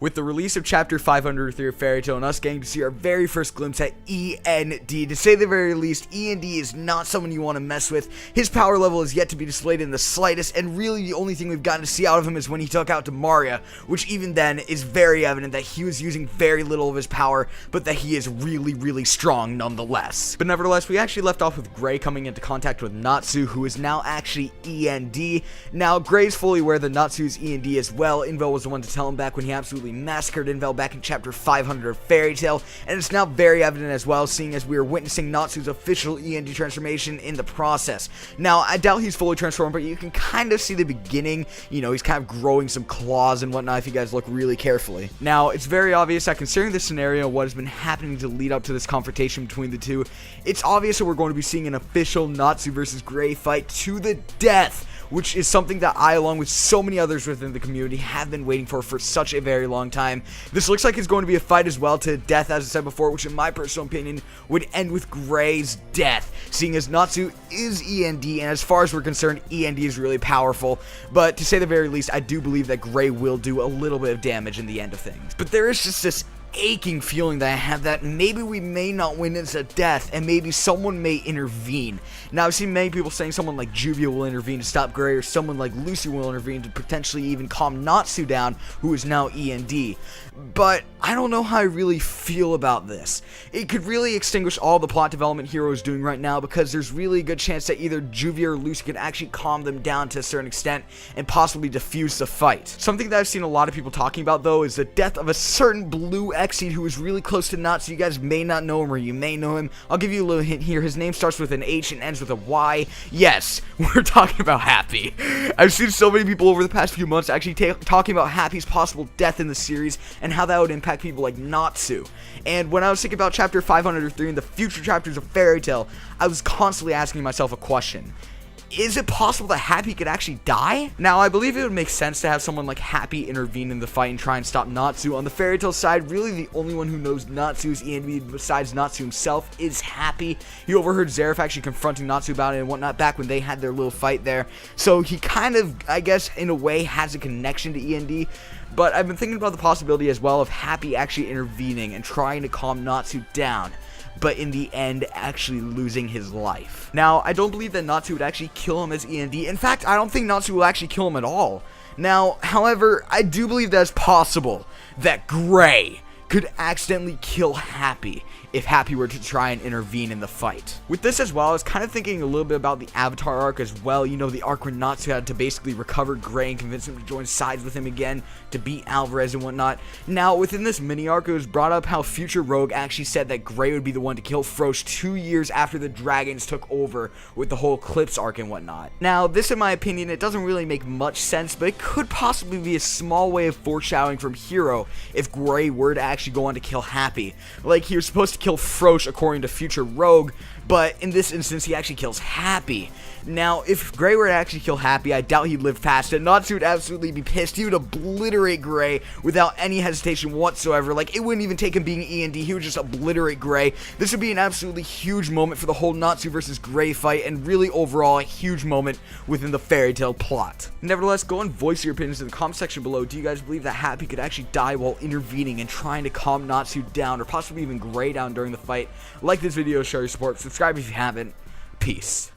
With the release of Chapter 503 of Fairy Tail and us getting to see our very first glimpse at E.N.D, to say the very least, E.N.D is not someone you want to mess with. His power level is yet to be displayed in the slightest, and really the only thing we've gotten to see out of him is when he took out Demaria, which even then is very evident that he was using very little of his power, but that he is really strong nonetheless. But nevertheless, we actually left off with Gray coming into contact with Natsu, who is now actually E.N.D. Now, Gray's fully aware that Natsu is E.N.D as well. Invel was the one to tell him back when he absolutely massacred Invel back in Chapter 500 of Fairy Tail, and it's now very evident as well, seeing as we are witnessing Natsu's official E.N.D transformation in the process. Now, I doubt he's fully transformed, but you can kind of see the beginning. You know, he's kind of growing some claws and whatnot if you guys look really carefully. Now, it's very obvious that considering this scenario, what has been happening to lead up to this confrontation between the two, it's obvious that we're going to be seeing an official Natsu versus Gray fight to the death, which is something that I, along with so many others within the community, have been waiting for such a very long time. This looks like it's going to be a fight as well to death, as I said before, which in my personal opinion would end with Gray's death, seeing as Natsu is E.N.D, and as far as we're concerned, E.N.D is really powerful, but to say the very least, I do believe that Gray will do a little bit of damage in the end of things. But there is just this aching feeling that I have that maybe we may not win this at death, and maybe someone may intervene. Now, I've seen many people saying someone like Juvia will intervene to stop Gray, or someone like Lucy will intervene to potentially even calm Natsu down, who is now E.N.D. But I don't know how I really feel about this. It could really extinguish all the plot development Hero is doing right now, because there's really a good chance that either Juvia or Lucy could actually calm them down to a certain extent and possibly diffuse the fight. Something that I've seen a lot of people talking about, though, is the death of a certain blue Exceed who is really close to Natsu. You guys may not know him, or you may know him. I'll give you a little hint here. His name starts with an H and ends with a Y. Yes, we're talking about Happy. I've seen so many people over the past few months actually talking about Happy's possible death in the series and how that would impact people like Natsu. And when I was thinking about Chapter 503 and the future chapters of Fairy Tail, I was constantly asking myself a question. Is it possible that Happy could actually die? Now, I believe it would make sense to have someone like Happy intervene in the fight and try and stop Natsu. On the Fairy Tail side, really the only one who knows Natsu's E.N.D besides Natsu himself is Happy. He overheard Zeref actually confronting Natsu about it and whatnot back when they had their little fight there. So he kind of, I guess, in a way has a connection to E.N.D. But I've been thinking about the possibility as well of Happy actually intervening and trying to calm Natsu down, but in the end actually losing his life. Now, I don't believe that Natsu would actually kill him as E.N.D. In fact, I don't think Natsu will actually kill him at all. Now, however, I do believe that it's possible that Gray could accidentally kill Happy if Happy were to try and intervene in the fight. With this as well, I was kind of thinking a little bit about the Avatar arc as well. You know, the arc where Natsu had to basically recover Gray and convince him to join sides with him again to beat Alvarez and whatnot. Now, within this mini arc, it was brought up how Future Rogue actually said that Gray would be the one to kill Frosh 2 years after the Dragons took over with the whole Eclipse arc and whatnot. Now, this, in my opinion, it doesn't really make much sense, but it could possibly be a small way of foreshadowing from Hero if Gray were to actually go on to kill Happy. Like, he was supposed to kill Frosh according to Future Rogue, but in this instance, he actually kills Happy. Now, if Gray were to actually kill Happy, I doubt he'd live past it. Natsu would absolutely be pissed. He would obliterate Gray without any hesitation whatsoever. Like, it wouldn't even take him being E.N.D. He would just obliterate Gray. This would be an absolutely huge moment for the whole Natsu versus Gray fight, and really overall a huge moment within the Fairy Tail plot. Nevertheless, go and voice your opinions in the comment section below. Do you guys believe that Happy could actually die while intervening and trying to calm Natsu down, or possibly even Gray down during the fight? Like this video, show your support, subscribe if you haven't. Peace.